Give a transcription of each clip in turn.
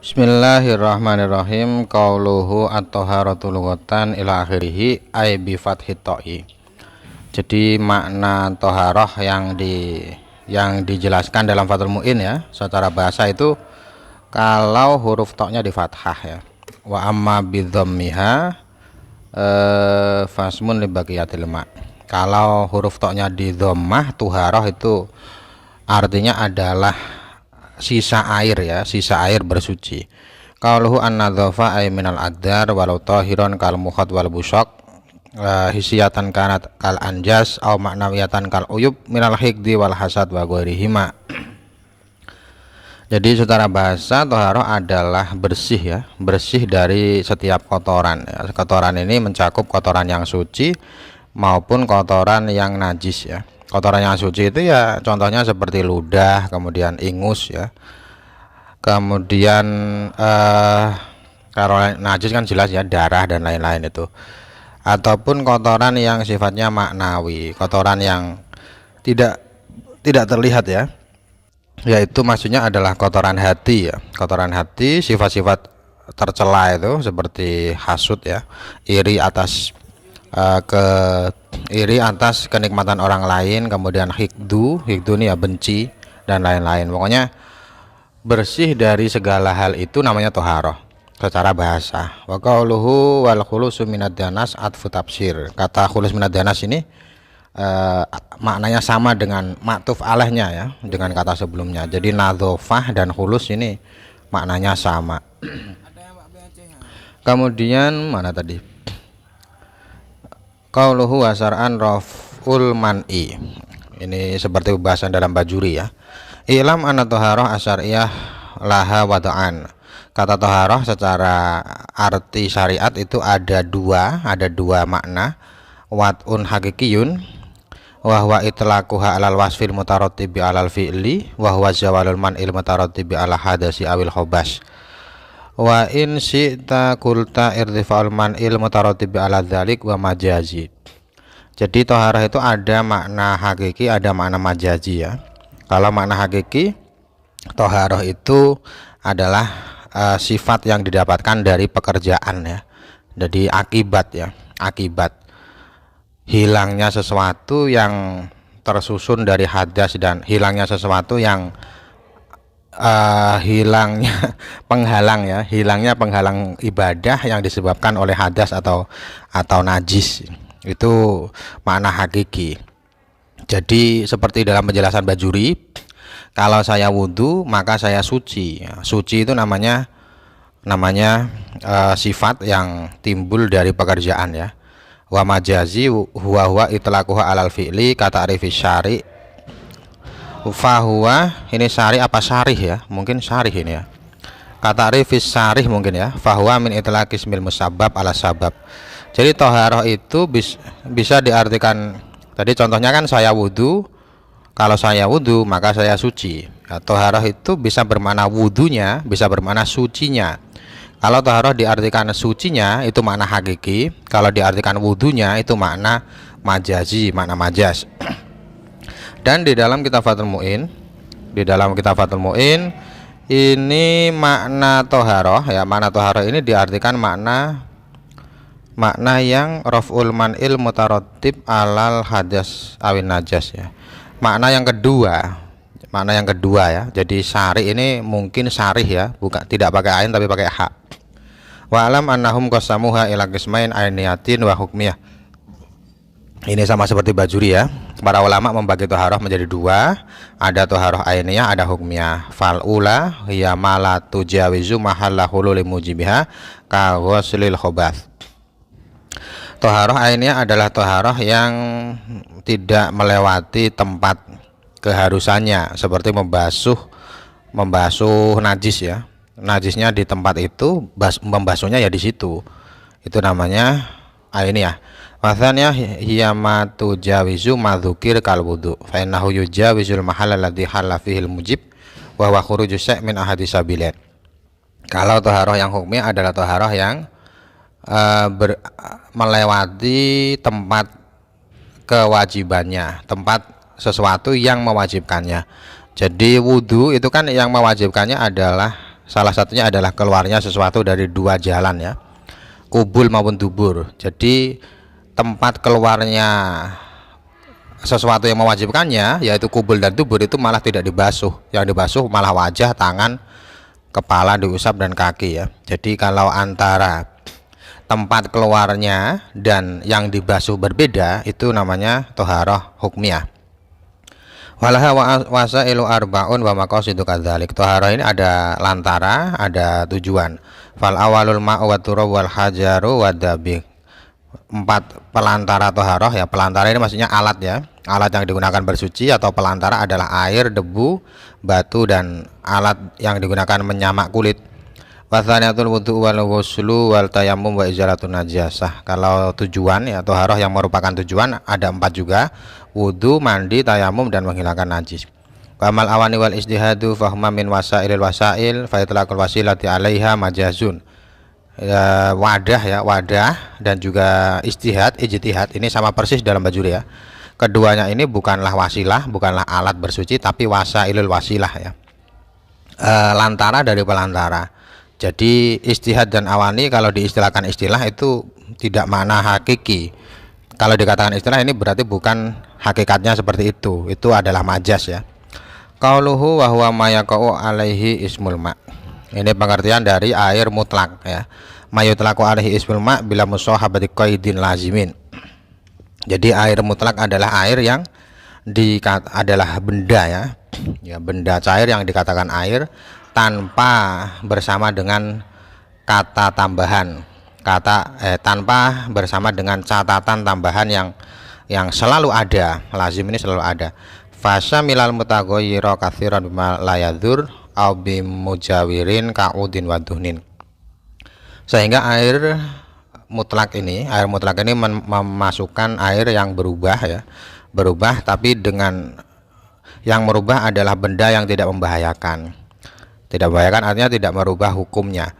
Bismillahirrahmanirrahim. Qauluhu at-taharatu lughatan ila akhirih ay bi fathit ta'i. Jadi makna toharoh yang dijelaskan dalam Fathul Mu'in ya, secara bahasa itu kalau huruf toknya di fathah ya. Wa amma bi dhammiha fasmun li baqiyatil ma. Kalau huruf toknya di dhammah, tuharoh itu artinya adalah sisa air ya, sisa air bersuci. Qauluhu an-nadhafa ay minal aqdar walau tahiron kal mukhat wal busaq hisiyatan kanat kal anjas au maknawiyatan kal uyub minal hikdi wal hasad wa ghairihima. Jadi secara bahasa toharoh adalah bersih ya, bersih dari setiap kotoran ya. Kotoran ini mencakup kotoran yang suci maupun kotoran yang najis ya. Kotoran yang suci itu ya contohnya seperti ludah, kemudian ingus ya. Kemudian kalau najis kan jelas ya, darah dan lain-lain itu. Ataupun kotoran yang sifatnya maknawi, kotoran yang tidak terlihat ya. Yaitu maksudnya adalah kotoran hati ya. Kotoran hati, sifat-sifat tercela itu seperti hasud ya, iri atas iri atas kenikmatan orang lain, kemudian hikdu ini ya benci dan lain-lain. Pokoknya bersih dari segala hal itu namanya toharoh secara bahasa. Wa qauluhu wal khulusu minad danas atfu tafsir. Kata khulus minad danas ini maknanya sama dengan maktuf alehnya ya, dengan kata sebelumnya. Jadi nadzofah dan khulus ini maknanya sama. Kemudian mana tadi? Qauluhu wasar'an raf'ul man'i. Ini seperti pembahasan dalam Bajuri ya. Ilam anna toharoh asyariyah laha wada'an. Kata toharoh secara arti syariat itu ada dua makna. Wad'un hakikiyun wa huwa itlaquha alal wasfil mutarattibi alal fi'li wa huwa zawalul man'il mutarattibi ala hadasi awil khobas. Wa in syi'ta kulta irtifa'ul man'il mutarattibi ala dzalik wa majazi. Jadi toharoh itu ada makna hakiki, ada makna majazi ya. Kalau makna hakiki, toharoh itu adalah sifat yang didapatkan dari pekerjaan ya. Jadi akibat ya, akibat hilangnya sesuatu yang tersusun dari hadas dan hilangnya sesuatu yang hilangnya penghalang ya, hilangnya penghalang ibadah yang disebabkan oleh hadas atau najis. Itu makna hakiki. Jadi seperti dalam penjelasan Bajuri, kalau saya wudhu maka saya suci. Suci itu namanya sifat yang timbul dari pekerjaan ya. Wa majazi huwa itlaquha alal fi'li kata arifis syari. Fahuwa ini syari apa syarih ya, mungkin syarih ini ya. Kata arifis syarih mungkin ya. Fahuwa min itlaqis mil musabbab ala sabab. Jadi toharoh itu bisa diartikan tadi contohnya kan saya wudhu. Kalau saya wudhu maka saya suci ya. Toharoh itu bisa bermakna wudhunya, bisa bermakna sucinya. Kalau toharoh diartikan sucinya itu makna hakiki. Kalau diartikan wudhunya itu makna majazi, makna majaz. Dan di dalam kitab Fathul Mu'in, ini makna toharoh ya, makna toharoh ini diartikan makna yang raf'ul man'il mutarattib alal hadas awin najas ya. Makna yang kedua ya. Jadi syari ini mungkin syarih ya, bukan tidak pakai ain tapi pakai ha. Wa alam annahum qasamuha ila qismain ainiyatin wa hukmiyah. Ini sama seperti Bajuri ya. Para ulama membagi toharoh menjadi dua, ada toharoh ainiyah, ada hukmiyah. Fal ula hiya ma la tujawizu mahalla hululi mujibiha ka ghuslil khobath. Toharoh ainiyah adalah toharoh yang tidak melewati tempat keharusannya, seperti membasuh najis ya. Najisnya di tempat itu, membasuhnya ya di situ. Itu namanya ainiyah. Maksudnya hiya ma tujawizu madzukir kal wudu fa innahu yujawizul mahalla alladhi halla fihi al mujib wa huwa khuruju syai' min ahadi sabilain. Kalau toharoh yang hukmi adalah toharoh yang melewati tempat kewajibannya, tempat sesuatu yang mewajibkannya. Jadi wudhu itu kan yang mewajibkannya adalah salah satunya adalah keluarnya sesuatu dari dua jalan ya, kubul maupun dubur. Jadi tempat keluarnya sesuatu yang mewajibkannya yaitu kubul dan dubur itu malah tidak dibasuh, yang dibasuh malah wajah, tangan, kepala diusap dan kaki ya. Jadi kalau antara tempat keluarnya dan yang dibasuh berbeda, itu namanya toharoh hukmiyah. Walaha wasailu arbaun wa maqasidu kadzalik. Toharoh ini ada lantara, ada tujuan. Fal awalul ma'u wa turab wal hajaru wa dabik. 4 pelantara toharoh ya. Pelantara ini maksudnya alat ya, alat yang digunakan bersuci, atau pelantara adalah air, debu, batu, dan alat yang digunakan menyamak kulit. Wathaniyatul wudu wal ghuslu wal tayammum wa izalatun najasah. Kalau tujuan ya toharoh yang merupakan tujuan ada 4 juga, wudu, mandi, tayamum, dan menghilangkan najis. Kamal awani wal ijtihadu fahma min wasailil wasail fa itlaqul wasilati 'alaiha majazun. Wadah ya, wadah dan juga ijtihad ini sama persis dalam bajuri ya. Keduanya ini bukanlah wasilah, bukanlah alat bersuci, tapi wasailul wasilah ya, lantara dari pelantara. Jadi ijtihad dan awani kalau diistilahkan istilah itu tidak makna hakiki. Kalau dikatakan istilah ini berarti bukan hakikatnya seperti itu adalah majaz ya. Qauluhu wa huwa ma yaqa'u alaihi ismul ma'. Ini pengertian dari air mutlak ya. Mayutlaqu alaihi ismul ma' bila musahabati qaidin lazimin. Jadi air mutlak adalah air yang adalah benda ya. Ya, benda cair yang dikatakan air tanpa bersama dengan kata tambahan, tanpa bersama dengan catatan tambahan yang selalu ada. Lazim ini selalu ada. Fasa milal mutaghayyira katsiran bima la yadur au bimujawirin ka'udin wa duhnin. Sehingga air mutlak ini memasukkan air yang berubah ya, berubah tapi dengan yang merubah adalah benda yang tidak membahayakan. Tidak membahayakan artinya tidak merubah hukumnya.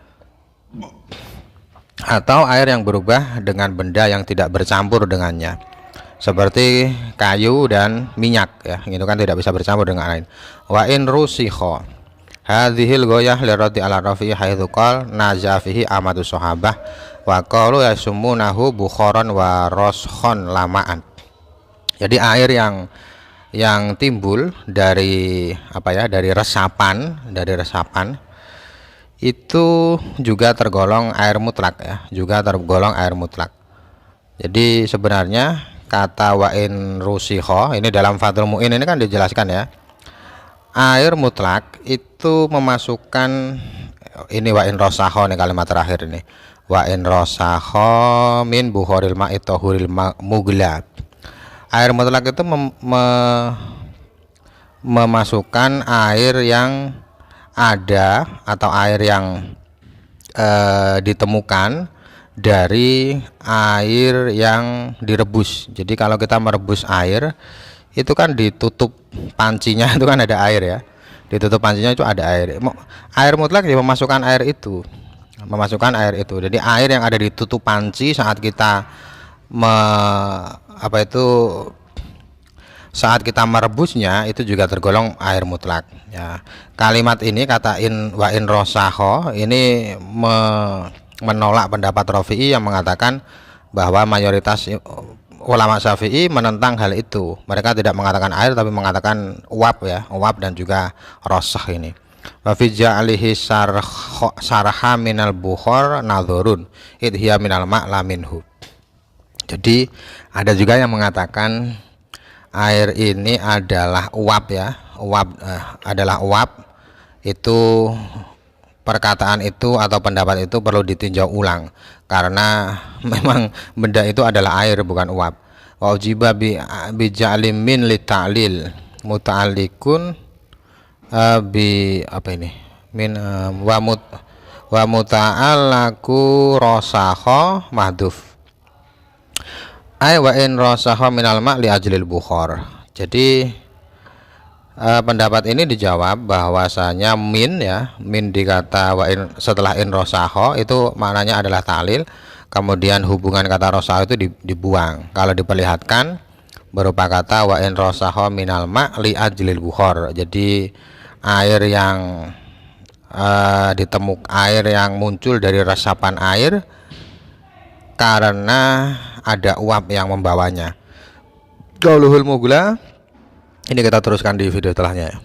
Atau air yang berubah dengan benda yang tidak bercampur dengannya, seperti kayu dan minyak ya, itu kan tidak bisa bercampur dengan lain. Wa in rusikha hadhil goyah lirati ala rafi haitsu qal naza fihi amadu sahabah wa qalu yasumunahu bukharan wa rashon lamaan. Jadi air yang timbul dari dari resapan itu juga tergolong air mutlak ya, juga tergolong air mutlak. Jadi sebenarnya kata wa'in rusikho ini dalam Fathul Mu'in ini kan dijelaskan ya, air mutlak itu memasukkan ini wa'in rosaho nih kalimat terakhir ini, wa'in rosaho min buhoril ma'i tohuril mugla. Air mutlak itu memasukkan air yang ada atau air yang ditemukan dari air yang direbus. Jadi kalau kita merebus air itu kan ditutup pancinya, itu kan ada air ya, ditutup pancinya itu ada air. Air mutlak ya memasukkan air itu, jadi air yang ada di tutup panci saat kita saat kita merebusnya itu juga tergolong air mutlak ya. Kalimat ini kata wa in rosaho ini menolak pendapat Rafi'i yang mengatakan bahwa mayoritas ulama Syafi'i menentang hal itu. Mereka tidak mengatakan air tapi mengatakan uap ya, uap dan juga rosah ini. Wa fi ja'alihi sarha minal bukhar nadhurun idhiya minal ma'la minhu. Jadi ada juga yang mengatakan air ini adalah uap ya, adalah uap. Itu perkataan itu atau pendapat itu perlu ditinjau ulang karena memang benda itu adalah air bukan uap. Wa ujiba bi ja'lim min li ta'lil muta'alliqun bi min wa muta'allaku rosaho mahdhuf ay wa in rosaho minal ma' li ajlil bukhar. Jadi pendapat ini dijawab bahwasanya min dikata wa in setelah in rosaho itu maknanya adalah ta'lil, kemudian hubungan kata rosaho itu dibuang. Kalau diperlihatkan berupa kata wa in rosaho minal ma' li ajlil bukhar. Jadi air yang ditemuk air yang muncul dari resapan air karena ada uap yang membawanya. Qauluhul Mughla. Ini kita teruskan di video setelahnya ya.